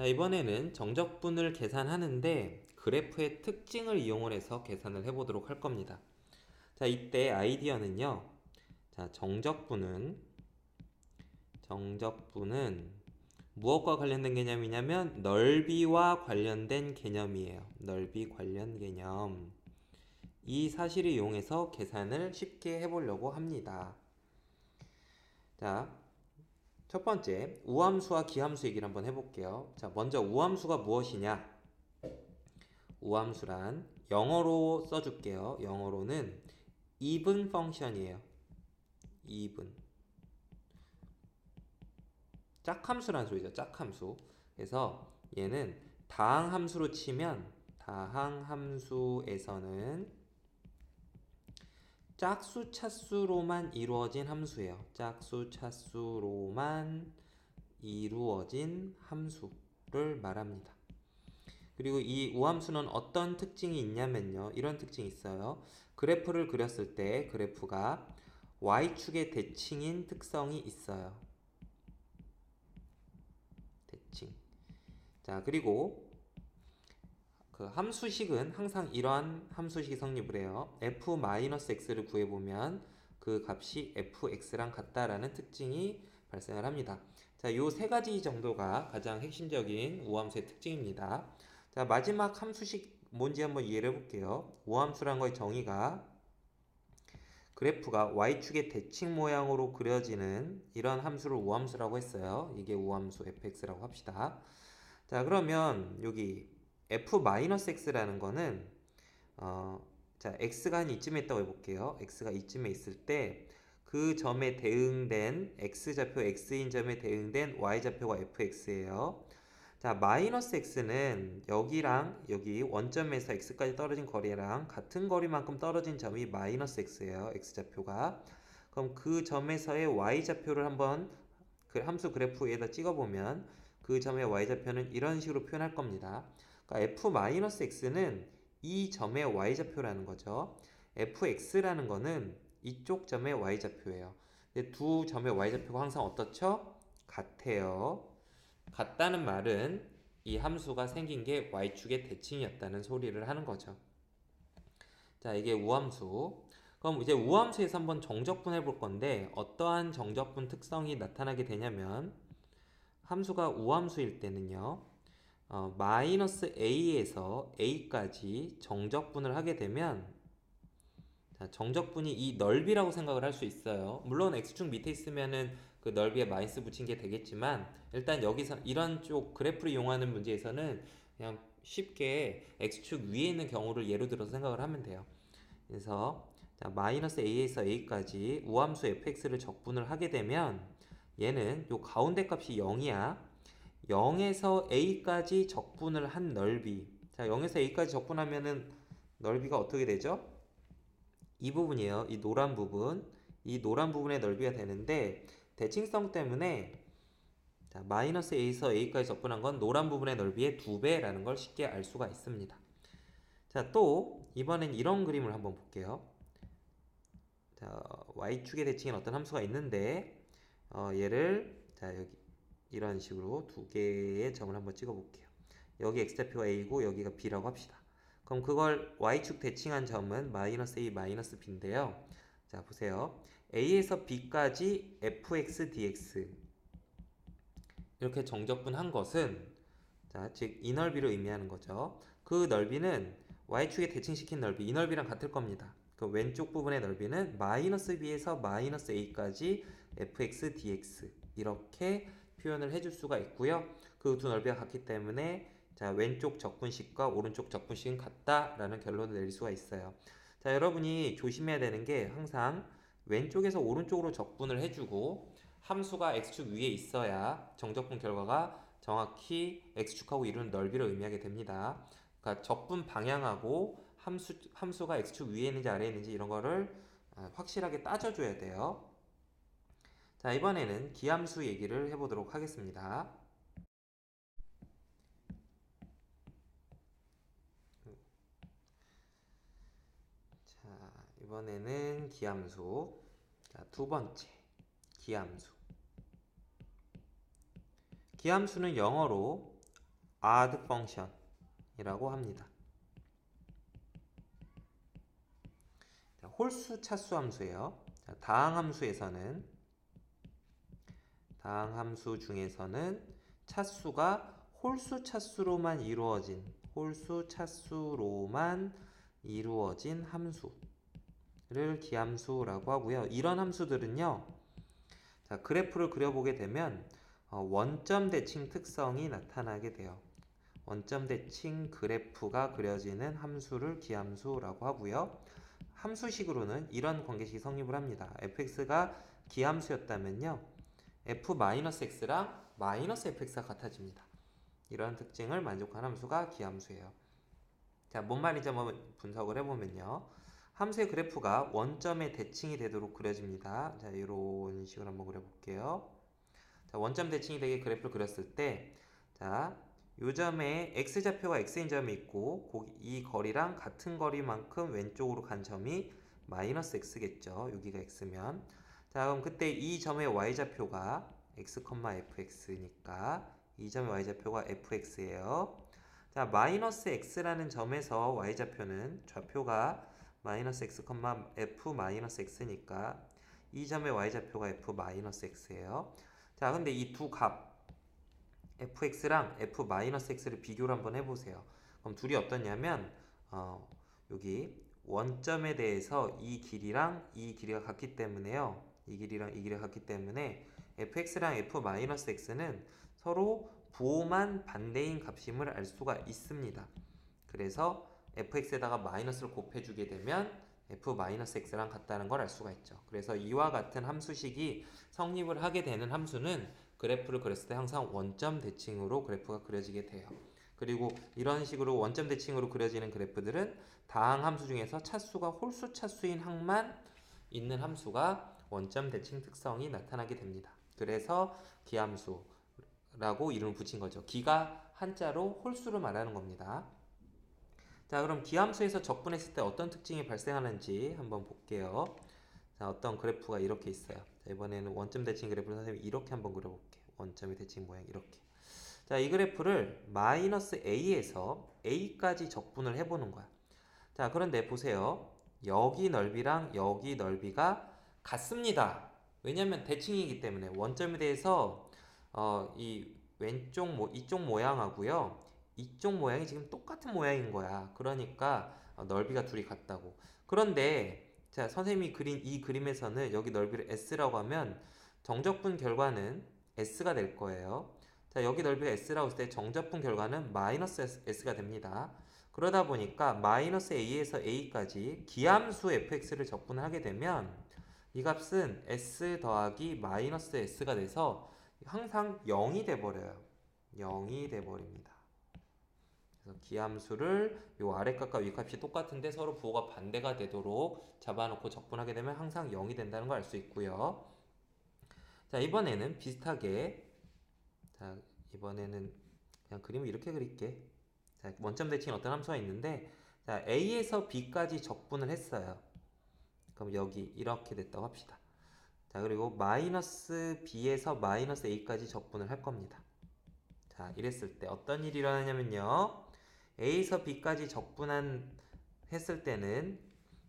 자, 이번에는 정적분을 계산하는데 그래프의 특징을 이용을 해서 계산을 해보도록 할 겁니다. 자, 이때 아이디어는요. 자, 정적분은 무엇과 관련된 개념이냐면 넓이와 관련된 개념이에요. 넓이 관련 개념. 이 사실을 이용해서 계산을 쉽게 해보려고 합니다. 자, 첫 번째, 우함수와 기함수 얘기를 한번 해볼게요. 자, 먼저 우함수가 무엇이냐? 우함수란 영어로 써줄게요. 영어로는 even 펑션이에요. even. 짝함수란 소리죠. 짝함수. 그래서 얘는 다항함수로 치면 다항함수에서는 짝수 차수로만 이루어진 함수예요. 짝수 차수로만 이루어진 함수를 말합니다. 그리고 이 우함수는 어떤 특징이 있냐면요. 이런 특징이 있어요. 그래프를 그렸을 때 그래프가 y축의 대칭인 특성이 있어요. 대칭. 자, 그리고 그 함수식은 항상 이러한 함수식이 성립을 해요. f-x를 구해보면 그 값이 fx랑 같다라는 특징이 발생을 합니다. 자, 요 세 가지 정도가 가장 핵심적인 우함수의 특징입니다. 자, 마지막 함수식 뭔지 한번 이해를 해볼게요. 우함수란 거의 정의가 그래프가 y축의 대칭 모양으로 그려지는 이런 함수를 우함수라고 했어요. 이게 우함수 fx라고 합시다. 자, 그러면 여기 f-x라는 거는 자, x가 한 이쯤에 있다고 해볼게요. x가 이쯤에 있을 때 그 점에 대응된 x좌표 x인 점에 대응된 y좌표가 fx예요. 자, 마이너스 x는 여기랑 여기 원점에서 x까지 떨어진 거리랑 같은 거리만큼 떨어진 점이 마이너스 x예요. x좌표가. 그럼 그 점에서의 y좌표를 한번 그 함수 그래프에다 찍어보면 그 점의 y좌표는 이런 식으로 표현할 겁니다. 그러니까 f-x는 이 점의 y좌표라는 거죠. fx라는 거는 이쪽 점의 y좌표예요. 두 점의 y좌표가 항상 어떻죠? 같아요. 같다는 말은 이 함수가 생긴 게 y축의 대칭이었다는 소리를 하는 거죠. 자, 이게 우함수. 그럼 이제 우함수에서 한번 정적분 해볼 건데 어떠한 정적분 특성이 나타나게 되냐면 함수가 우함수일 때는요. 마이너스 a에서 a까지 정적분을 하게 되면 자, 정적분이 이 넓이라고 생각을 할 수 있어요. 물론 x축 밑에 있으면은 그 넓이에 마이너스 붙인 게 되겠지만 일단 여기서 이런 쪽 그래프를 이용하는 문제에서는 그냥 쉽게 x축 위에 있는 경우를 예로 들어서 생각을 하면 돼요. 그래서 자, 마이너스 a에서 a까지 우함수 fx를 적분을 하게 되면 얘는 요 가운데 값이 0이야. 0에서 a까지 적분을 한 넓이. 자, 0에서 a까지 적분하면은 넓이가 어떻게 되죠? 이 부분이에요. 이 노란 부분. 이 노란 부분의 넓이가 되는데 대칭성 때문에 자, 마이너스 a에서 a까지 적분한 건 노란 부분의 넓이의 2배라는 걸 쉽게 알 수가 있습니다. 자, 또 이번엔 이런 그림을 한번 볼게요. 자, y축의 대칭인 어떤 함수가 있는데 얘를 자, 여기 이런 식으로 두 개의 점을 한번 찍어 볼게요. 여기 x좌표가 a고 여기가 b라고 합시다. 그럼 그걸 y축 대칭한 점은 마이너스 a 마이너스 b인데요. 자, 보세요. a에서 b까지 fx dx 이렇게 정적분한 것은 자, 즉 이 넓이를 의미하는 거죠. 그 넓이는 y축에 대칭시킨 넓이 이 넓이랑 같을 겁니다. 그 왼쪽 부분의 넓이는 마이너스 b에서 마이너스 a까지 fx dx 이렇게 표현을 해줄 수가 있고요. 그 두 넓이가 같기 때문에 자, 왼쪽 적분식과 오른쪽 적분식은 같다라는 결론을 내릴 수가 있어요. 자, 여러분이 조심해야 되는 게 항상 왼쪽에서 오른쪽으로 적분을 해주고 함수가 x축 위에 있어야 정적분 결과가 정확히 x축하고 이루는 넓이를 의미하게 됩니다. 그러니까 적분 방향하고 함수가 x축 위에 있는지 아래에 있는지 이런 거를 확실하게 따져줘야 돼요. 자, 이번에는 기함수 얘기를 해보도록 하겠습니다. 자, 이번에는 기함수. 자, 두 번째 기함수. 기함수는 영어로 odd function이라고 합니다. 자, 홀수 차수 함수예요. 자, 다항 함수 중에서는 차수가 홀수 차수로만 이루어진 함수를 기함수라고 하고요. 이런 함수들은요. 자, 그래프를 그려보게 되면 원점 대칭 특성이 나타나게 돼요. 원점 대칭 그래프가 그려지는 함수를 기함수라고 하고요. 함수식으로는 이런 관계식이 성립을 합니다. fx가 기함수였다면요. f-x랑 -fx가 같아집니다. 이러한 특징을 만족한 함수가 기함수예요. 자, 뭔 말인지 한번 분석을 해보면요. 함수의 그래프가 원점의 대칭이 되도록 그려집니다. 자, 이런 식으로 한번 그려볼게요. 자, 원점 대칭이 되게 그래프를 그렸을 때, 자, 요 점에 x좌표가 x인 점이 있고 이 거리랑 같은 거리만큼 왼쪽으로 간 점이 -x겠죠. 여기가 x면. 자, 그럼 그때 이 점의 y좌표가 x, fx니까 이 점의 y좌표가 fx예요. 자, -x라는 점에서 y좌표는 좌표가 -x, f-x니까 이 점의 y좌표가 f-x예요. 자, 근데 이 두 값 fx랑 f-x를 비교를 한번 해보세요. 그럼 둘이 어떠냐면 여기 원점에 대해서 이 길이랑 이 길이가 같기 때문에요. 이 길이랑 이 길이가 같기 때문에 fx랑 f-x는 서로 부호만 반대인 값임을 알 수가 있습니다. 그래서 fx에다가 마이너스를 곱해주게 되면 f-x랑 같다는 걸 알 수가 있죠. 그래서 이와 같은 함수식이 성립을 하게 되는 함수는 그래프를 그렸을 때 항상 원점 대칭으로 그래프가 그려지게 돼요. 그리고 이런 식으로 원점 대칭으로 그려지는 그래프들은 다항 함수 중에서 차수가 홀수 차수인 항만 있는 함수가 원점 대칭 특성이 나타나게 됩니다. 그래서 기함수라고 이름을 붙인 거죠. 기가 한자로 홀수를 말하는 겁니다. 자, 그럼 기함수에서 적분했을 때 어떤 특징이 발생하는지 한번 볼게요. 자, 어떤 그래프가 이렇게 있어요. 자, 이번에는 원점 대칭 그래프를 선생님이 이렇게 한번 그려볼게요. 원점의 대칭 모양 이렇게. 자, 이 그래프를 -a에서 a까지 적분을 해보는 거야. 자, 그런데 보세요. 여기 넓이랑 여기 넓이가 같습니다. 왜냐면 대칭이기 때문에 원점에 대해서 이 이쪽 모양하고요. 이쪽 모양이 지금 똑같은 모양인 거야. 그러니까 넓이가 둘이 같다고. 그런데 자, 선생님이 그린 이 그림에서는 여기 넓이를 s라고 하면 정적분 결과는 s가 될 거예요. 자, 여기 넓이가 s라고 했을 때 정적분 결과는 -s가 됩니다. 그러다 보니까 -a에서 a까지 기함수 fx를 적분을 하게 되면 이 값은 s 더하기 -s가 돼서 항상 0이 돼버려요. 0이 돼버립니다. 그래서 기함수를 요 아래값과 위값이 똑같은데 서로 부호가 반대가 되도록 잡아놓고 적분하게 되면 항상 0이 된다는 걸 알 수 있고요. 자, 이번에는 비슷하게, 자, 이번에는 그냥 그림을 이렇게 그릴게. 자, 원점 대칭 어떤 함수가 있는데, 자, a에서 b까지 적분을 했어요. 그럼 여기 이렇게 됐다고 합시다. 자, 그리고 -b에서 -a까지 적분을 할 겁니다. 자, 이랬을 때 어떤 일이 일어나냐면요. a에서 b까지 했을 때는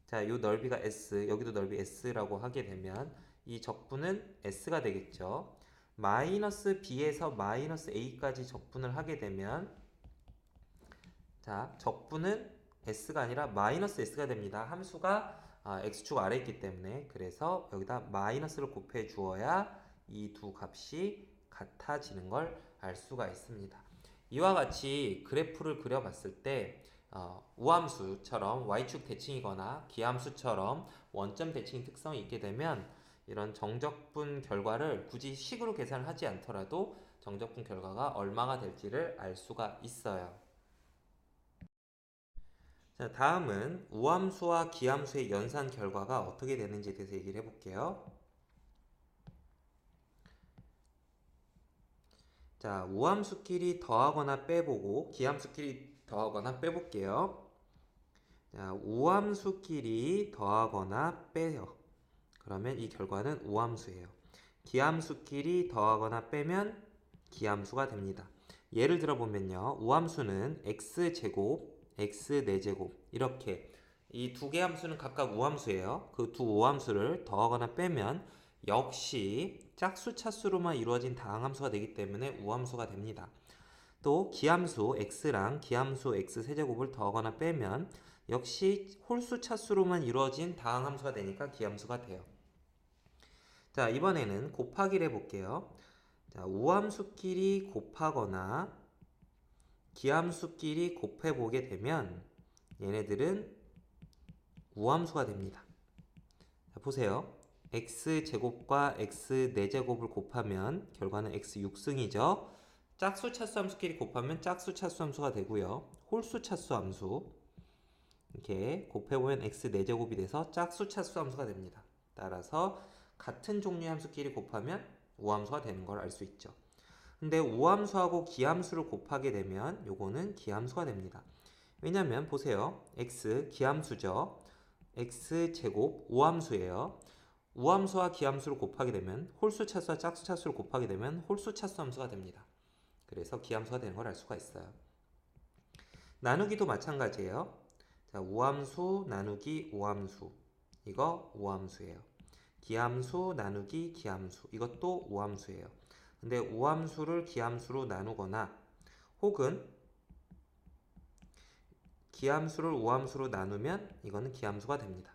자, 요 넓이가 s, 여기도 넓이 s라고 하게 되면 이 적분은 s가 되겠죠. -b에서 -a까지 적분을 하게 되면 자, 적분은 s가 아니라 -s가 됩니다. 함수가 x축 아래에 있기 때문에 그래서 여기다 마이너스를 곱해 주어야 이 두 값이 같아지는 걸 알 수가 있습니다. 이와 같이 그래프를 그려봤을 때 우함수처럼 y축 대칭이거나 기함수처럼 원점 대칭 특성이 있게 되면 이런 정적분 결과를 굳이 식으로 계산을 하지 않더라도 정적분 결과가 얼마가 될지를 알 수가 있어요. 자, 다음은 우함수와 기함수의 연산 결과가 어떻게 되는지에 대해서 얘기를 해볼게요. 자, 우함수끼리 더하거나 빼보고 기함수끼리 더하거나 빼볼게요. 자, 우함수끼리 더하거나 빼요. 그러면 이 결과는 우함수예요. 기함수끼리 더하거나 빼면 기함수가 됩니다. 예를 들어 보면요. 우함수는 x제곱, x 4제곱 이렇게 이 두 개 함수는 각각 우함수예요. 그 두 우함수를 더하거나 빼면 역시 짝수 차수로만 이루어진 다항함수가 되기 때문에 우함수가 됩니다. 또 기함수 x랑 기함수 x 세제곱을 더하거나 빼면 역시 홀수 차수로만 이루어진 다항함수가 되니까 기함수가 돼요. 자, 이번에는 곱하기를 해볼게요. 자, 우함수끼리 곱하거나 기함수끼리 곱해보게 되면 얘네들은 우함수가 됩니다. 자, 보세요. x제곱과 x 4제곱을 곱하면 결과는 x 6승이죠. 짝수 차수 함수끼리 곱하면 짝수 차수 함수가 되고요. 홀수 차수 함수 이렇게 곱해보면 x 4제곱이 돼서 짝수 차수 함수가 됩니다. 따라서 같은 종류의 함수끼리 곱하면 우함수가 되는 걸 알 수 있죠. 근데 우함수하고 기함수를 곱하게 되면 요거는 기함수가 됩니다. 왜냐면 보세요. x 기함수죠. x제곱 우함수예요. 우함수와 기함수를 곱하게 되면 홀수 차수와 짝수 차수를 곱하게 되면 홀수 차수 함수가 됩니다. 그래서 기함수가 되는 걸 알 수가 있어요. 나누기도 마찬가지예요. 자, 우함수 나누기 우함수 이거 우함수예요. 기함수 나누기 기함수 이것도 우함수예요. 근데 우함수를 기함수로 나누거나 혹은 기함수를 우함수로 나누면 이거는 기함수가 됩니다.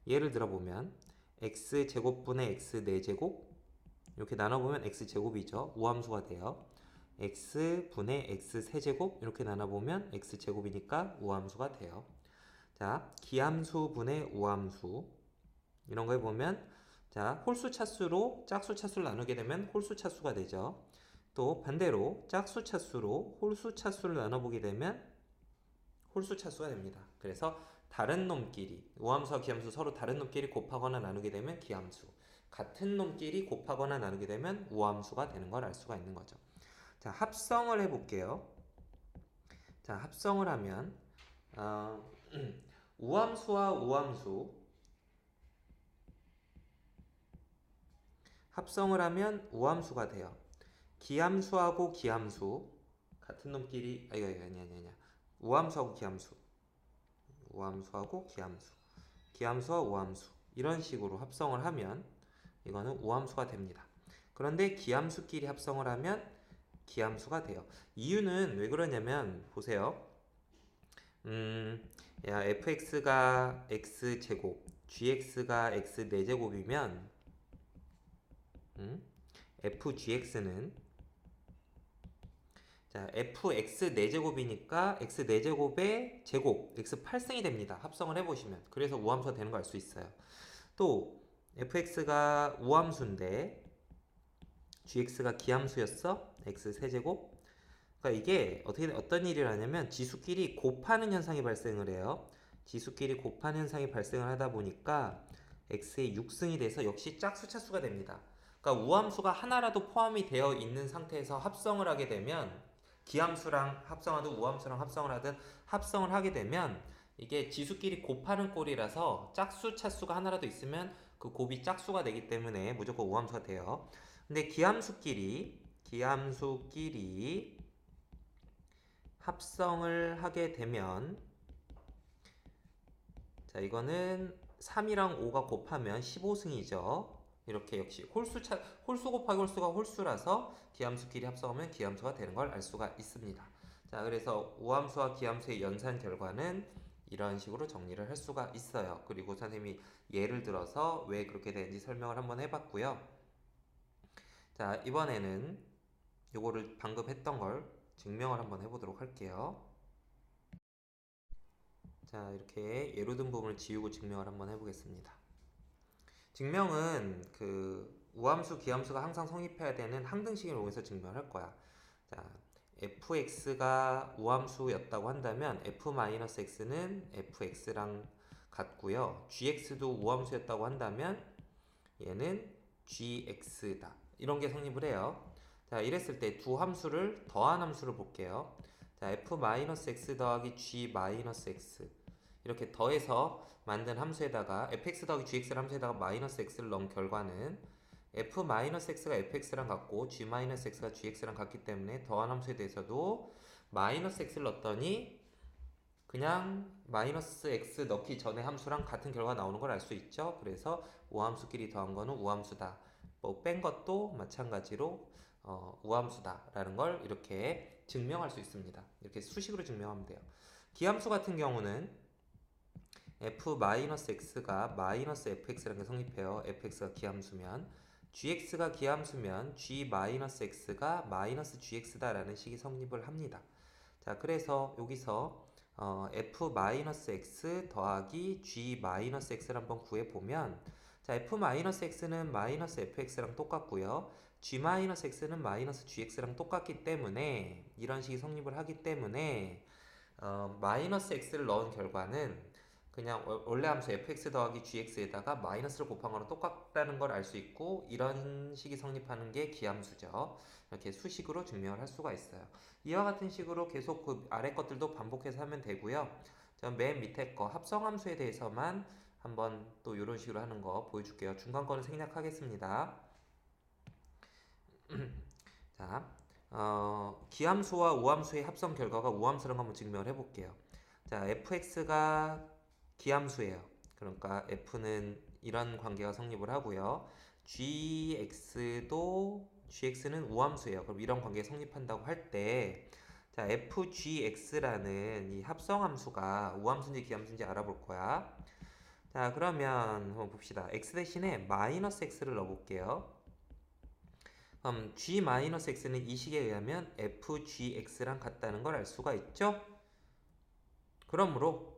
예를 들어보면 x제곱분의 x 4제곱 이렇게 나눠보면 x제곱이죠. 우함수가 돼요. x분의 x 세제곱 이렇게 나눠보면 x제곱이니까 우함수가 돼요. 자, 기함수분의 우함수 이런 거 해보면 자, 홀수 차수로 짝수 차수를 나누게 되면 홀수 차수가 되죠. 또 반대로 짝수 차수로 홀수 차수를 나눠보게 되면 홀수 차수가 됩니다. 그래서 다른 놈끼리 우함수와 기함수 서로 다른 놈끼리 곱하거나 나누게 되면 기함수, 같은 놈끼리 곱하거나 나누게 되면 우함수가 되는 걸 알 수가 있는 거죠. 자, 합성을 해볼게요. 자, 합성을 하면 우함수와 우함수 합성을 하면 우함수가 돼요. 기함수하고 기함수 같은 놈끼리 아니야. 우함수하고 기함수 우함수하고 기함수와 우함수 이런 식으로 합성을 하면 이거는 우함수가 됩니다. 그런데 기함수끼리 합성을 하면 기함수가 돼요. 이유는 왜 그러냐면 보세요. fx가 x제곱 gx가 x 4제곱이면 fgx는 자, fx 4제곱이니까 x 4제곱의 제곱 x 8승이 됩니다. 합성을 해보시면 그래서 우함수가 되는 걸 알 수 있어요. 또 fx가 우함수인데 gx가 기함수였어. x 세제곱. 그러니까 이게 어떤 일을 하냐면 지수끼리 곱하는 현상이 발생을 해요. 지수끼리 곱하는 현상이 발생을 하다 보니까 x의 6승이 돼서 역시 짝수 차수가 됩니다. 그러니까 우함수가 하나라도 포함이 되어 있는 상태에서 합성을 하게 되면 기함수랑 합성하든 우함수랑 합성을 하든 합성을 하게 되면 이게 지수끼리 곱하는 꼴이라서 짝수 차수가 하나라도 있으면 그 곱이 짝수가 되기 때문에 무조건 우함수가 돼요. 근데 기함수끼리 합성을 하게 되면 자, 이거는 3이랑 5가 곱하면 15승이죠. 이렇게 역시 홀수 곱하기 홀수가 홀수라서 기함수끼리 합성하면 기함수가 되는 걸 알 수가 있습니다. 자, 그래서 우함수와 기함수의 연산 결과는 이런 식으로 정리를 할 수가 있어요. 그리고 선생님이 예를 들어서 왜 그렇게 되는지 설명을 한번 해봤고요. 자, 이번에는 요거를 방금 했던 걸 증명을 한번 해보도록 할게요. 자, 이렇게 예로 든 부분을 지우고 증명을 한번 해보겠습니다. 증명은 그 우함수, 기함수가 항상 성립해야 되는 항등식을 이용해서 증명을 할 거야. 자, fx가 우함수였다고 한다면 f-x는 fx랑 같고요. gx도 우함수였다고 한다면 얘는 gx다. 이런 게 성립을 해요. 자, 이랬을 때 두 함수를 더한 함수를 볼게요. 자, f-x 더하기 g-x 이렇게 더해서 만든 함수에다가 fx 더하기 gx를 함수에다가 마이너스 x를 넣은 결과는 f-x가 fx랑 같고 g-x가 gx랑 같기 때문에 더한 함수에 대해서도 마이너스 x를 넣었더니 그냥 마이너스 x 넣기 전에 함수랑 같은 결과가 나오는 걸 알 수 있죠. 그래서 우함수끼리 더한 거는 우함수다. 뭐 뺀 것도 마찬가지로 우함수다 라는 걸 이렇게 증명할 수 있습니다. 이렇게 수식으로 증명하면 돼요. 기함수 같은 경우는 f-x가 마이너스 fx라는 게 성립해요. fx가 기함수면 gx가 기함수면 g-x가 마이너스 gx다라는 식이 성립을 합니다. 자, 그래서 여기서 f-x 더하기 g-x를 한번 구해보면 자, f-x는 마이너스 fx랑 똑같고요. g-x는 마이너스 gx랑 똑같기 때문에 이런 식이 성립을 하기 때문에 마이너스 x를 넣은 결과는 그냥 원래 함수 fx 더하기 gx에다가 마이너스를 곱한 거랑 똑같다는 걸 알 수 있고 이런 식이 성립하는 게 기함수죠. 이렇게 수식으로 증명을 할 수가 있어요. 이와 같은 식으로 계속 그 아래 것들도 반복해서 하면 되고요. 전 맨 밑에 거 합성함수에 대해서만 한번 또 이런 식으로 하는 거 보여줄게요. 중간 거는 생략하겠습니다. 자, 기함수와 우함수의 합성 결과가 우함수라는 거 한번 증명을 해볼게요. 자, fx가 기함수예요. 그러니까 f는 이런 관계가 성립을 하고요. gx는 우함수예요. 그럼 이런 관계가 성립한다고 할 때, 자, fgx라는 이 합성함수가 우함수인지 기함수인지 알아볼 거야. 자, 그러면 한번 봅시다. x 대신에 마이너스 x를 넣어볼게요. 그럼 g-x는 이 식에 의하면 fgx랑 같다는 걸 알 수가 있죠? 그러므로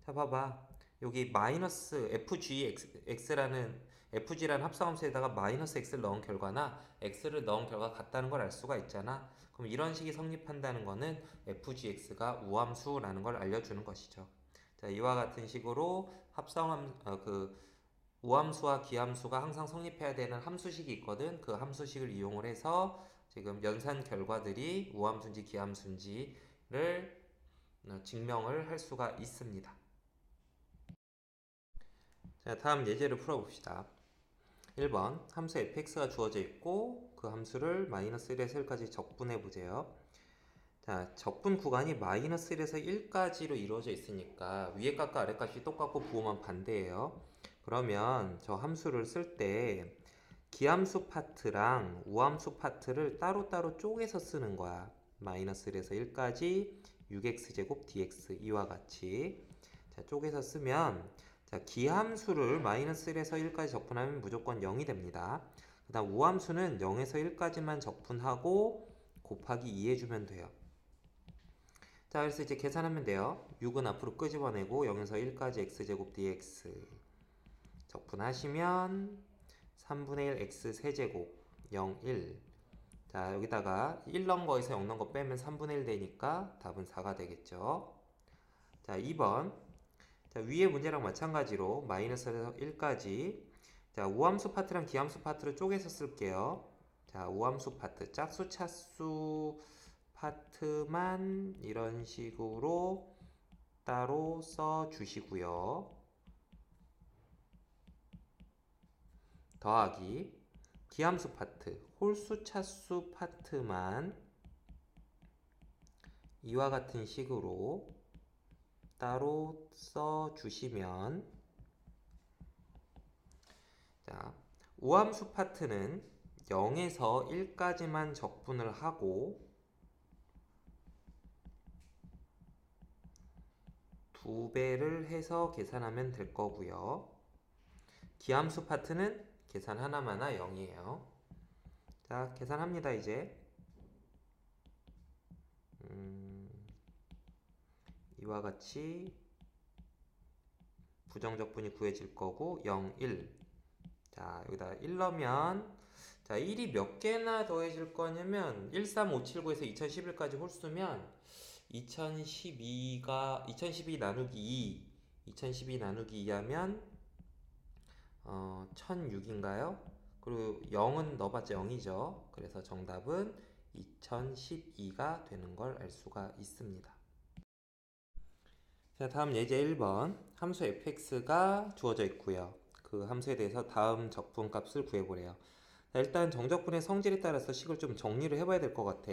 자 봐봐 여기 마이너스 fg라는 합성함수에다가 마이너스 x를 넣은 결과나 x를 넣은 결과가 같다는 걸 알 수가 있잖아. 그럼 이런 식이 성립한다는 거는 fgx가 우함수라는 걸 알려주는 것이죠. 자, 이와 같은 식으로 우함수와 기함수가 항상 성립해야 되는 함수식이 있거든. 그 함수식을 이용을 해서 지금 연산 결과들이 우함수인지 기함수인지를 증명을 할 수가 있습니다. 자, 다음 예제를 풀어봅시다. 1번 함수 fx가 주어져 있고 그 함수를 마이너스 1에서 1까지 적분해 보세요. 자, 적분 구간이 마이너스 1에서 1까지로 이루어져 있으니까 위에 값과 아래 값이 똑같고 부호만 반대예요. 그러면 저 함수를 쓸 때 기함수 파트랑 우함수 파트를 따로따로 쪼개서 쓰는 거야. 마이너스 1에서 1까지 6x제곱 dx 이와 같이 자, 쪼개서 쓰면 자, 기함수를 마이너스 1에서 1까지 적분하면 무조건 0이 됩니다. 그 다음 우함수는 0에서 1까지만 적분하고 곱하기 2 해주면 돼요. 자, 그래서 이제 계산하면 돼요. 6은 앞으로 끄집어내고 0에서 1까지 x제곱 dx 적분하시면 3분의 1 x 세제곱 0, 1 자, 여기다가 1 넣은 거에서 0 넣은 거 빼면 3분의 1 되니까 답은 4가 되겠죠. 자, 2번 자, 위에 문제랑 마찬가지로 마이너스에서 1까지 자, 우함수 파트랑 기함수 파트를 쪼개서 쓸게요. 자, 우함수 파트 짝수 차수 파트만 이런 식으로 따로 써 주시고요. 더하기 기함수 파트 홀수 차수 파트만 이와 같은 식으로 따로 써 주시면 자, 우함수 파트는 0에서 1까지만 적분을 하고 2배를 해서 계산하면 될 거고요. 기함수 파트는 계산 하나마나 0이에요. 자, 계산합니다. 이제 이와 같이 부정적분이 구해질 거고 0, 1 자, 여기다 1 넣으면 자, 1이 몇 개나 더해질 거냐면 1, 3, 5, 7, 9에서 2011까지 홀수면 2012 나누기 2 하면 1006인가요? 그리고 0은 넣어봤자 0이죠. 그래서 정답은 2012가 되는 걸 알 수가 있습니다. 자, 다음 예제 1번 함수 fx가 주어져 있고요. 그 함수에 대해서 다음 적분값을 구해보래요. 자, 일단 정적분의 성질에 따라서 식을 좀 정리를 해봐야 될 것 같아.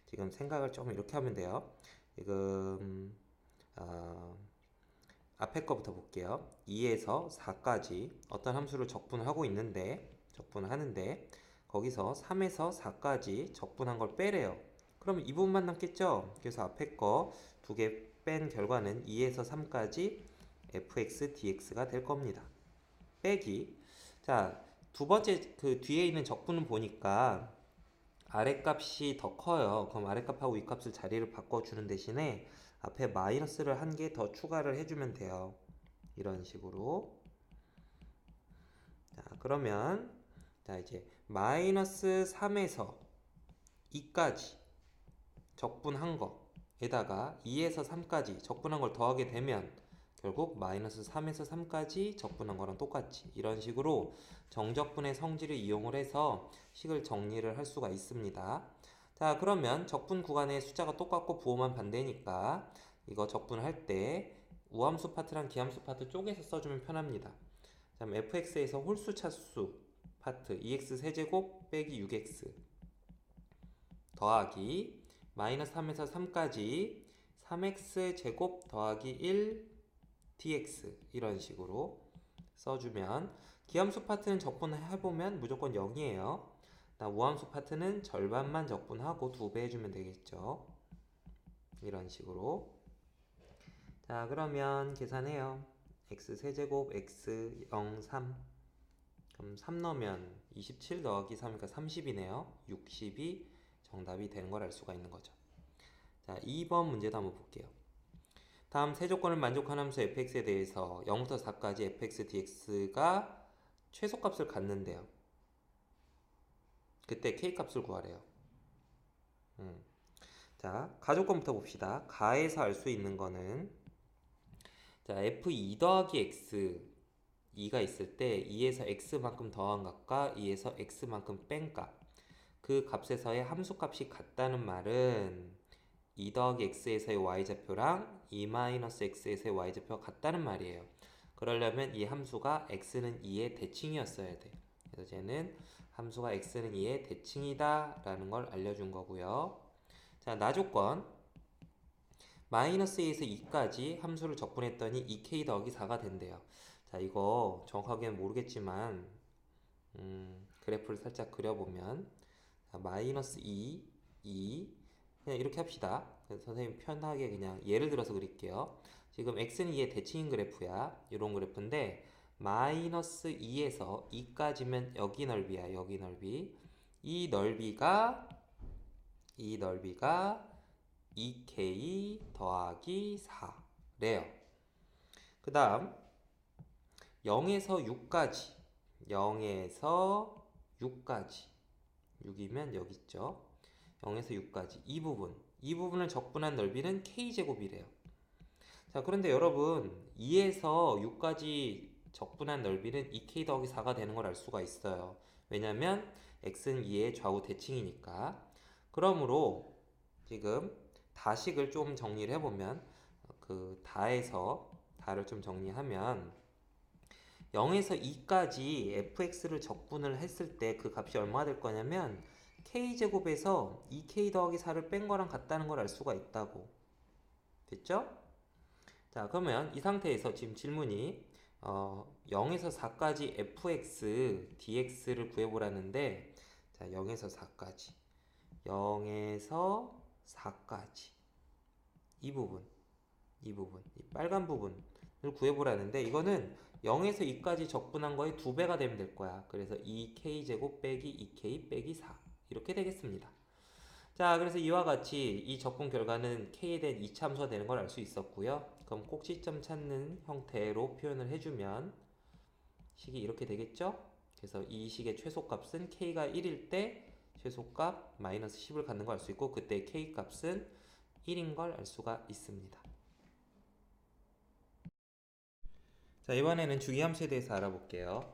지금 생각을 좀 이렇게 하면 돼요. 지금 앞에 거부터 볼게요. 2에서 4까지 어떤 함수를 적분을 하고 있는데 적분을 하는데 거기서 3에서 4까지 적분한 걸 빼래요. 그러면 이 부분만 남겠죠? 그래서 앞에 거 두 개 뺀 결과는 2에서 3까지 fx dx가 될 겁니다. 빼기. 자, 두 번째 그 뒤에 있는 적분을 보니까 아랫값이 더 커요. 그럼 아랫값하고 윗값을 자리를 바꿔주는 대신에 앞에 마이너스를 한 개 더 추가를 해주면 돼요. 이런 식으로. 자, 그러면 자 이제 마이너스 3에서 2까지 적분한 거에다가 2에서 3까지 적분한 걸 더하게 되면 결국 마이너스 3에서 3까지 적분한 거랑 똑같이 이런 식으로 정적분의 성질을 이용을 해서 식을 정리를 할 수가 있습니다. 자, 그러면 적분 구간의 숫자가 똑같고 부호만 반대니까 이거 적분을 할 때 우함수 파트랑 기함수 파트 쪼개서 써주면 편합니다. 자, 그럼 fx에서 홀수 차수 파트 2x 세제곱 빼기 6x 더하기 마이너스 3에서 3까지 3x 제곱 더하기 1 dx 이런 식으로 써주면 기함수 파트는 적분해보면 무조건 0이에요. 우함수 파트는 절반만 적분하고 2배 해주면 되겠죠. 이런 식으로. 자, 그러면 계산해요. x 세제곱 x 0 3 그럼 3 넣으면 27 더하기 3이니까 30이네요. 60이 정답이 되는 걸 알 수가 있는 거죠. 자, 2번 문제도 한번 볼게요. 다음 세 조건을 만족하는 함수 fx에 대해서 0부터 4까지 fx dx가 최소값을 갖는데요. 그때 k값을 구하래요. 자, 가조건부터 봅시다. 가에서 알 수 있는 거는 자, f2 더하기 x 2가 있을 때 2에서 x만큼 더한 값과 2에서 x만큼 뺀 값, 그 값에서의 함수값이 같다는 말은 2 더하기 x에서의 y좌표랑 2-x에서의 y좌표가 같다는 말이에요. 그러려면 이 함수가 x는 2의 대칭이었어야 돼. 그래서 쟤는 함수가 x는 2의 대칭이다 라는 걸 알려준 거고요. 자, 나조건 마이너스 2에서 2까지 함수를 적분했더니 2k 더하기 4가 된대요. 자, 이거 정확하게는 모르겠지만 그래프를 살짝 그려보면 자, 마이너스 2, 2 그냥 이렇게 합시다. 선생님 편하게 그냥 예를 들어서 그릴게요. 지금 x는 2의 대칭인 그래프야. 이런 그래프인데 마이너스 2에서 2까지면 여기 넓이야. 여기 넓이. 이 넓이가 2k 더하기 4래요. 그 다음 0에서 6까지 0에서 6까지 6이면 여기 있죠. 0에서 6까지 이 부분을 적분한 넓이는 k제곱이래요. 자, 그런데 여러분 2에서 6까지 적분한 넓이는 2k 더하기 4가 되는 걸 알 수가 있어요. 왜냐면 x는 2의 좌우 대칭이니까. 그러므로 지금 다식을 좀 정리를 해보면 그 다를 좀 정리하면 0에서 2까지 fx를 적분을 했을 때 그 값이 얼마가 될 거냐면 k제곱에서 2k 더하기 4를 뺀 거랑 같다는 걸 알 수가 있다고. 됐죠? 자, 그러면 이 상태에서 지금 질문이 0에서 4까지 fx dx를 구해보라는데 자, 0에서 4까지 0에서 4까지 이 빨간 부분을 구해보라는데 이거는 0에서 2까지 적분한 거의 2배가 되면 될 거야. 그래서 2k제곱 빼기 2k 빼기 4 이렇게 되겠습니다. 자, 그래서 이와 같이 이 적분 결과는 k에 대한 이차함수가 되는 걸 알 수 있었고요. 그럼 꼭지점 찾는 형태로 표현을 해주면 식이 이렇게 되겠죠? 그래서 이 식의 최소값은 k가 1일 때 최소값 마이너스 10을 갖는 걸 알 수 있고 그때 k값은 1인 걸 알 수가 있습니다. 자, 이번에는 주기함수에 대해서 알아볼게요.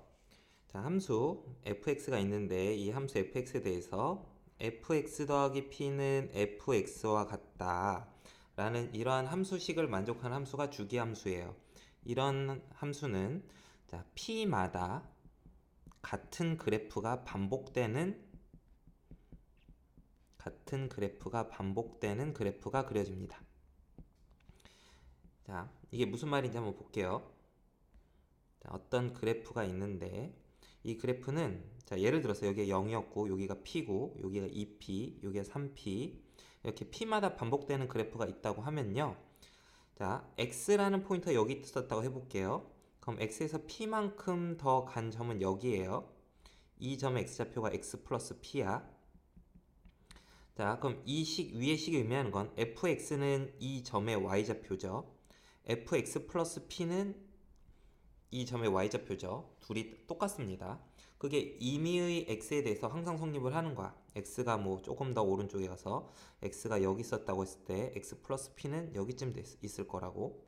자, 함수 fx가 있는데 이 함수 fx에 대해서 fx 더하기 p는 fx와 같다 라는 이러한 함수식을 만족하는 함수가 주기함수예요. 이런 함수는 자, p마다 같은 그래프가 반복되는 그래프가 그려집니다. 자, 이게 무슨 말인지 한번 볼게요. 자, 어떤 그래프가 있는데 이 그래프는 자, 예를 들어서 여기가 0이었고 여기가 p고 여기가 2p, 여기가 3p 이렇게 p마다 반복되는 그래프가 있다고 하면요. 자, x라는 포인트가 여기 있었다고 해볼게요. 그럼 x에서 p만큼 더 간 점은 여기에요. 이 점의 x좌표가 x 플러스 p야. 자, 그럼 이 위의 식이 의미하는 건 fx는 이 점의 y좌표죠. fx 플러스 p는 이 점의 y좌표죠. 둘이 똑같습니다. 그게 임의의 x에 대해서 항상 성립을 하는 거야. x가 뭐 조금 더 오른쪽에 가서 x가 여기 있었다고 했을 때 x 플러스 p는 여기쯤 있을 거라고.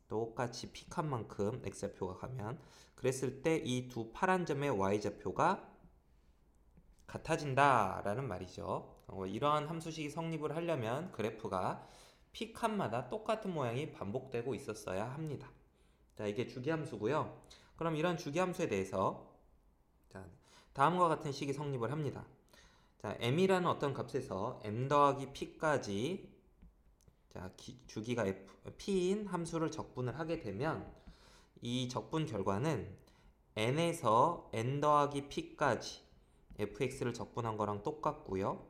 똑같이 p칸 만큼 x좌표가 가면 그랬을 때 이 두 파란 점의 y좌표가 같아진다 라는 말이죠. 이러한 함수식이 성립을 하려면 그래프가 p칸마다 똑같은 모양이 반복되고 있었어야 합니다. 자, 이게 주기함수고요. 그럼 이런 주기함수에 대해서 자, 다음과 같은 식이 성립을 합니다. 자, m이라는 어떤 값에서 m 더하기 p까지 자, 주기가 p인 함수를 적분을 하게 되면 이 적분 결과는 n에서 n 더하기 p까지 fx를 적분한 거랑 똑같고요.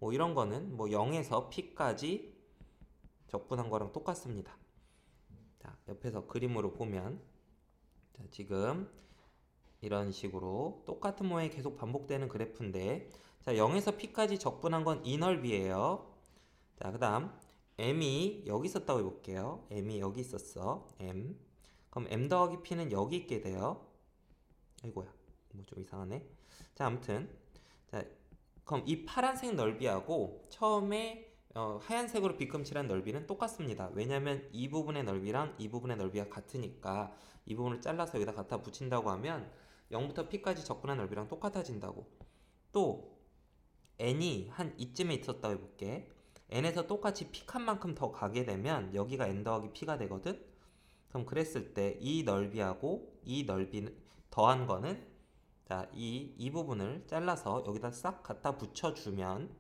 뭐 이런 거는 뭐 0에서 p까지 적분한 거랑 똑같습니다. 자, 옆에서 그림으로 보면 자, 지금 이런 식으로 똑같은 모양이 계속 반복되는 그래프인데 자, 0에서 p까지 적분한 건 이 넓이에요. 자, 그 다음 m이 여기 있었다고 해볼게요. m이 여기 있었어. m. 그럼 m 더하기 p는 여기 있게 돼요. 아이고야, 뭐 좀 이상하네. 자, 아무튼 자, 그럼 이 파란색 넓이하고 처음에 하얀색으로 비금칠한 넓이는 똑같습니다. 왜냐면 이 부분의 넓이랑 이 부분의 넓이가 같으니까 이 부분을 잘라서 여기다 갖다 붙인다고 하면 0부터 p까지 적분한 넓이랑 똑같아진다고. 또 n이 한 이쯤에 있었다고 해볼게. n에서 똑같이 p칸만큼 더 가게 되면 여기가 n 더하기 p가 되거든. 그럼 그랬을 때 이 넓이하고 이 넓이는 더한 거는 자, 이 부분을 잘라서 여기다 싹 갖다 붙여주면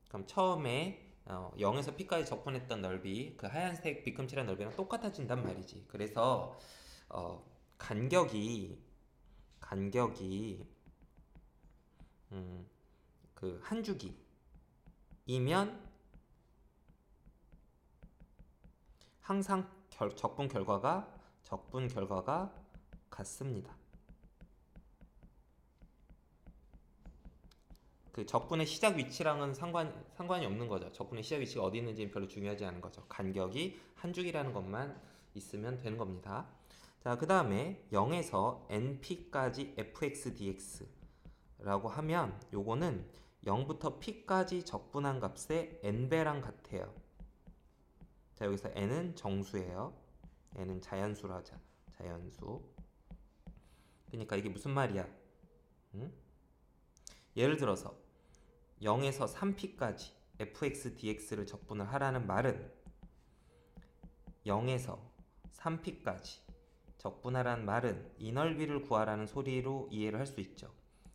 그럼 처음에 0에서 p까지 적분했던 넓이 그 하얀색 비금칠한 넓이랑 똑같아진단 말이지. 그래서 간격이 그 한 주기이면 항상 적분 결과가 같습니다. 그 적분의 시작 위치랑은 상관이 없는 거죠. 적분의 시작 위치가 어디 있는지는 별로 중요하지 않은 거죠. 간격이 한 주기라는 것만 있으면 되는 겁니다. 자, 그 다음에 0에서 np까지 fx dx라고 하면 요거는 0부터 p까지 적분한 값의 n배랑 같아요. 자, 여기서 n은 정수예요. n은 자연수로 하자. 자연수. 그러니까 이게 무슨 말이야? 응? 예를 들어서 0에서 3p까지 fx dx를 적분을 하라는 말은 0에서 3p까지 적분하라는 말은 이 넓이를 구하라는 소리로 이해를 할 수 있죠.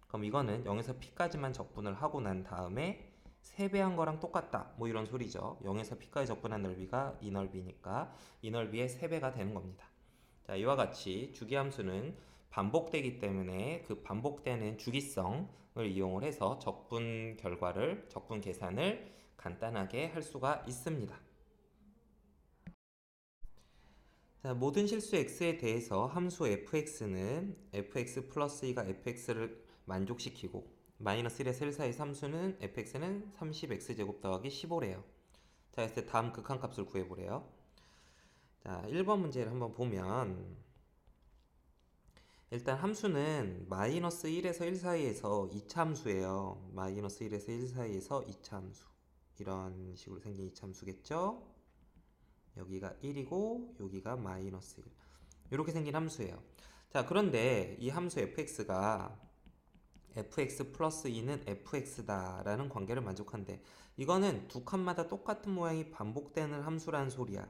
그럼 이거는 0에서 p까지만 적분을 하고 난 다음에 3배한 거랑 똑같다 뭐 이런 소리죠. 0에서 p까지 적분한 넓이가 이 넓이니까 이 넓이의 3배가 되는 겁니다. 자, 이와 같이 주기함수는 반복되기 때문에 그 반복되는 주기성을 이용을 해서 적분 계산을 간단하게 할 수가 있습니다. 자, 모든 실수 x에 대해서 함수 fx는 fx 플러스 2가 fx를 만족시키고 마이너스 1에서 1 사이 함수는 fx는 30x제곱 더하기 15래요. 자, 그래서 다음 극한값을 구해보래요. 자, 1번 문제를 한번 보면 일단 함수는 마이너스 1에서 1 사이에서 2차 함수예요. 마이너스 1에서 1 사이에서 2차 함수. 이런 식으로 생긴 2차 함수겠죠? 여기가 1이고 여기가 마이너스 1. 이렇게 생긴 함수예요. 자, 그런데 이 함수 fx가 fx 플러스 2는 fx다 라는 관계를 만족한대. 이거는 두 칸마다 똑같은 모양이 반복되는 함수라는 소리야.